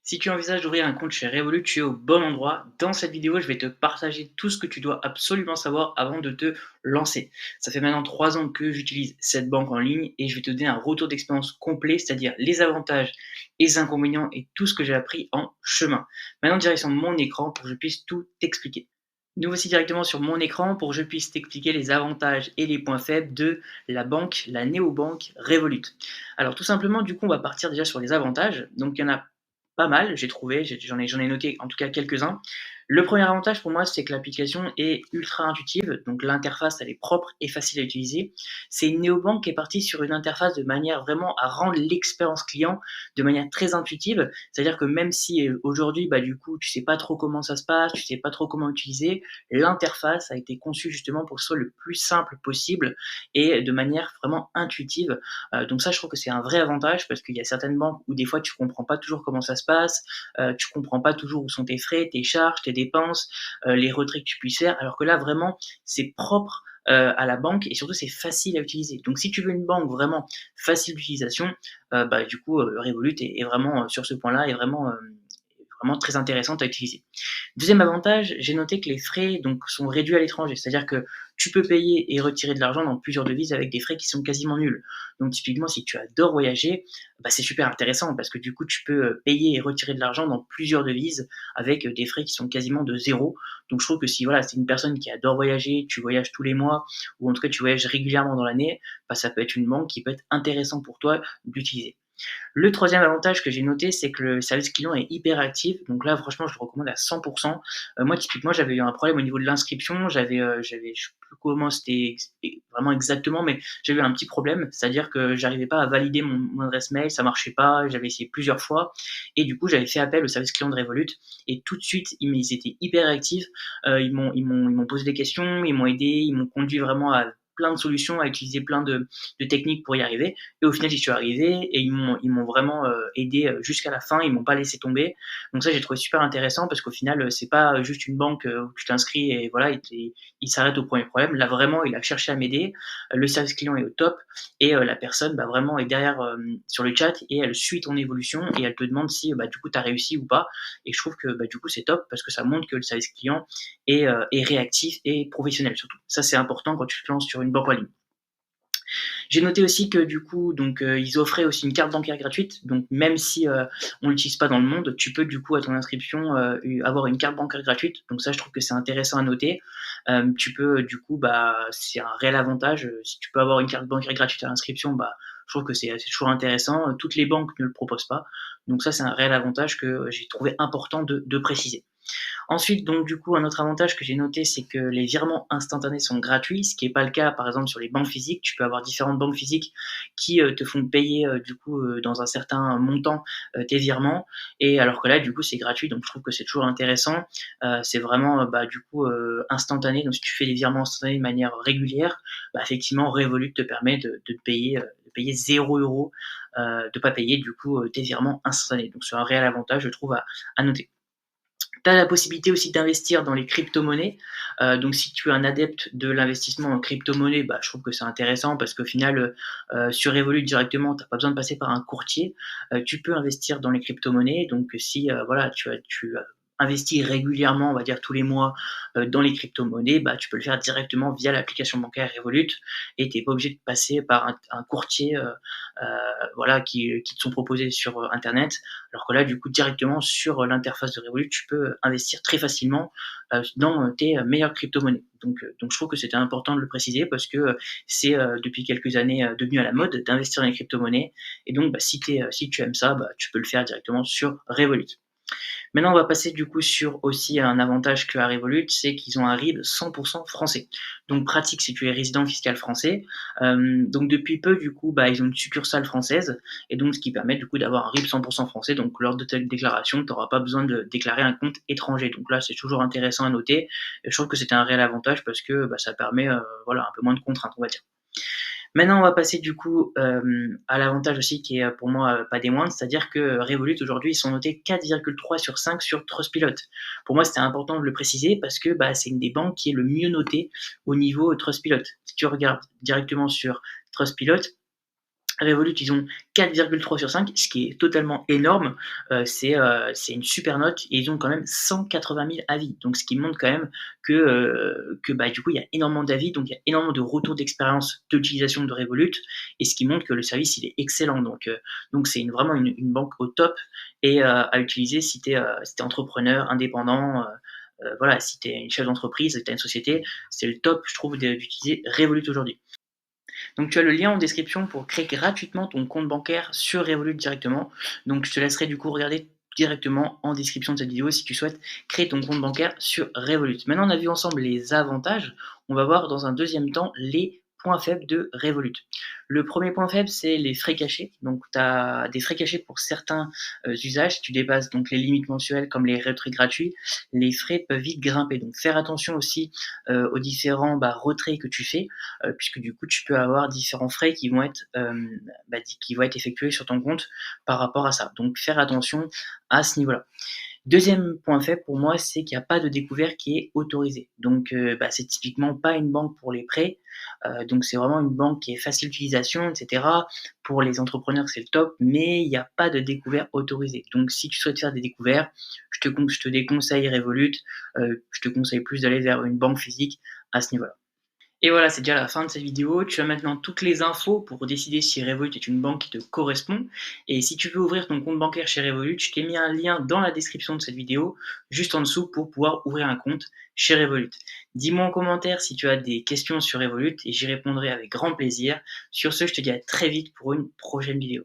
Si tu envisages d'ouvrir un compte chez Revolut, tu es au bon endroit. Dans cette vidéo, je vais te partager tout ce que tu dois absolument savoir avant de te lancer. Ça fait maintenant 3 ans que j'utilise cette banque en ligne et je vais te donner un retour d'expérience complet, c'est-à-dire les avantages et les inconvénients et tout ce que j'ai appris en chemin. Maintenant, direction mon écran pour que je puisse tout t'expliquer. Nous voici directement sur mon écran pour que je puisse t'expliquer les avantages et les points faibles de la banque, la néobanque Revolut. Alors tout simplement, du coup, on va partir déjà sur les avantages. Donc il y en a pas mal, j'ai trouvé, j'en ai noté en tout cas quelques-uns. Le premier avantage pour moi, c'est que l'application est ultra intuitive, donc l'interface elle est propre et facile à utiliser. C'est une néobanque qui est partie sur une interface de manière vraiment à rendre l'expérience client de manière très intuitive. C'est-à-dire que même si aujourd'hui, bah, du coup, tu sais pas trop comment ça se passe, tu sais pas trop comment utiliser, l'interface a été conçue justement pour que ce soit le plus simple possible et de manière vraiment intuitive. Donc ça, je trouve que c'est un vrai avantage parce qu'il y a certaines banques où des fois tu comprends pas toujours comment ça se passe, tu comprends pas toujours où sont tes frais, tes charges, tes dépenses, les retraits que tu puisses faire, alors que là vraiment c'est propre à la banque et surtout c'est facile à utiliser. Donc si tu veux une banque vraiment facile d'utilisation, bah du coup Revolut est vraiment sur ce point-là est vraiment très intéressante à utiliser. Deuxième avantage, j'ai noté que les frais donc, sont réduits à l'étranger, c'est-à-dire que tu peux payer et retirer de l'argent dans plusieurs devises avec des frais qui sont quasiment nuls. Donc typiquement, si tu adores voyager, bah, c'est super intéressant parce que du coup, tu peux payer et retirer de l'argent dans plusieurs devises avec des frais qui sont quasiment de zéro. Donc je trouve que si voilà, c'est une personne qui adore voyager, tu voyages tous les mois ou en tout cas tu voyages régulièrement dans l'année, bah, ça peut être une banque qui peut être intéressant pour toi d'utiliser. Le troisième avantage que j'ai noté, c'est que le service client est hyper actif. Donc là, franchement, je le recommande à 100%. Moi, typiquement, j'avais eu un problème au niveau de l'inscription. Je sais plus comment c'était vraiment exactement, mais j'avais eu un petit problème. C'est-à-dire que j'arrivais pas à valider mon adresse mail, ça marchait pas. J'avais essayé plusieurs fois. Et du coup, j'avais fait appel au service client de Revolut. Et tout de suite, ils étaient hyper actifs. Ils m'ont posé des questions, ils m'ont aidé, ils m'ont conduit vraiment à plein de solutions, à utiliser plein de techniques pour y arriver. Et au final, j'y suis arrivé et ils m'ont vraiment aidé jusqu'à la fin. Ils m'ont pas laissé tomber. Donc ça, j'ai trouvé super intéressant parce qu'au final, c'est pas juste une banque où tu t'inscris et voilà, il s'arrête au premier problème. Là, vraiment, il a cherché à m'aider. Le service client est au top et la personne, bah, vraiment est derrière sur le chat et elle suit ton évolution et elle te demande si, bah, du coup, tu as réussi ou pas. Et je trouve que, bah, du coup, c'est top parce que ça montre que le service client est réactif et professionnel surtout. Ça, c'est important quand tu te lances sur une banque en ligne. J'ai noté aussi que du coup, donc ils offraient aussi une carte bancaire gratuite. Donc même si on l'utilise pas dans le monde, tu peux du coup à ton inscription avoir une carte bancaire gratuite. Donc ça, je trouve que c'est intéressant à noter. Tu peux du coup, bah c'est un réel avantage. Si tu peux avoir une carte bancaire gratuite à l'inscription, bah je trouve que c'est toujours intéressant. Toutes les banques ne le proposent pas. Donc ça, c'est un réel avantage que j'ai trouvé important de préciser. Ensuite, donc du coup, un autre avantage que j'ai noté, c'est que les virements instantanés sont gratuits, ce qui n'est pas le cas, par exemple, sur les banques physiques. Tu peux avoir différentes banques physiques qui te font payer, du coup, dans un certain montant, tes virements. Et alors que là, du coup, c'est gratuit, donc je trouve que c'est toujours intéressant. C'est vraiment, bah, du coup, instantané. Donc si tu fais des virements instantanés de manière régulière, bah, effectivement, Revolut te permet de payer 0 €, de pas payer, du coup, tes virements instantanés. Donc c'est un réel avantage, je trouve, à noter. Tu as la possibilité aussi d'investir dans les crypto-monnaies. Donc si tu es un adepte de l'investissement en crypto-monnaie, bah, je trouve que c'est intéressant parce qu'au final, sur Revolut directement, tu as pas besoin de passer par un courtier. Tu peux investir dans les crypto-monnaies. Donc si, voilà, tu investis régulièrement, on va dire tous les mois, dans les crypto-monnaies, bah, tu peux le faire directement via l'application bancaire Revolut et tu es pas obligé de passer par un courtier, voilà, qui te sont proposés sur, internet. Alors que là, du coup, directement sur l'interface de Revolut, tu peux investir très facilement dans tes meilleures crypto-monnaies. Donc je trouve que c'était important de le préciser parce que c'est depuis quelques années devenu à la mode d'investir dans les crypto-monnaies. Et donc, bah, si tu aimes ça, bah, tu peux le faire directement sur Revolut. Maintenant, on va passer du coup sur aussi un avantage qu'a Revolut, c'est qu'ils ont un RIB 100% français. Donc pratique si tu es résident fiscal français. Donc depuis peu, du coup, bah, ils ont une succursale française et donc ce qui permet du coup d'avoir un RIB 100% français. Donc lors de ta déclaration, tu n'auras pas besoin de déclarer un compte étranger. Donc là, c'est toujours intéressant à noter. Et je trouve que c'était un réel avantage parce que bah, ça permet voilà, un peu moins de contraintes, on va dire. Maintenant, on va passer du coup à l'avantage aussi qui est pour moi pas des moindres, c'est-à-dire que Revolut aujourd'hui ils sont notés 4,3 sur 5 sur Trustpilot. Pour moi, c'était important de le préciser parce que bah, c'est une des banques qui est le mieux notée au niveau Trustpilot. Si tu regardes directement sur Trustpilot, Revolut, ils ont 4,3 sur 5, ce qui est totalement énorme. C'est une super note et ils ont quand même 180 000 avis. Donc ce qui montre quand même que bah, du coup, il y a énormément d'avis, donc il y a énormément de retours d'expérience d'utilisation de Revolut et ce qui montre que le service, il est excellent. Donc c'est vraiment une banque au top et à utiliser si tu es, entrepreneur, indépendant, voilà, si tu es une chef d'entreprise, si tu as une société, c'est le top, je trouve, d'utiliser Revolut aujourd'hui. Donc tu as le lien en description pour créer gratuitement ton compte bancaire sur Revolut directement. Donc je te laisserai du coup regarder directement en description de cette vidéo si tu souhaites créer ton compte bancaire sur Revolut. Maintenant on a vu ensemble les avantages, on va voir dans un deuxième temps les points faibles de Revolut. Le premier point faible, c'est les frais cachés. Donc tu as des frais cachés pour certains usages. Si tu dépasses donc les limites mensuelles comme les retraits gratuits, les frais peuvent vite grimper. Donc faire attention aussi aux différents retraits que tu fais puisque du coup tu peux avoir différents frais qui vont être effectués sur ton compte par rapport à ça. Donc faire attention à ce niveau-là. Deuxième point faible pour moi, c'est qu'il n'y a pas de découvert qui est autorisé. Donc c'est typiquement pas une banque pour les prêts, donc c'est vraiment une banque qui est facile d'utilisation et cetera. Pour les entrepreneurs, c'est le top, mais il n'y a pas de découvert autorisé. Donc si tu souhaites faire des découvertes, je te déconseille Revolut, je te conseille plus d'aller vers une banque physique à ce niveau-là. Et voilà, c'est déjà la fin de cette vidéo. Tu as maintenant toutes les infos pour décider si Revolut est une banque qui te correspond. Et si tu veux ouvrir ton compte bancaire chez Revolut, je t'ai mis un lien dans la description de cette vidéo, juste en dessous, pour pouvoir ouvrir un compte chez Revolut. Dis-moi en commentaire si tu as des questions sur Revolut et j'y répondrai avec grand plaisir. Sur ce, je te dis à très vite pour une prochaine vidéo.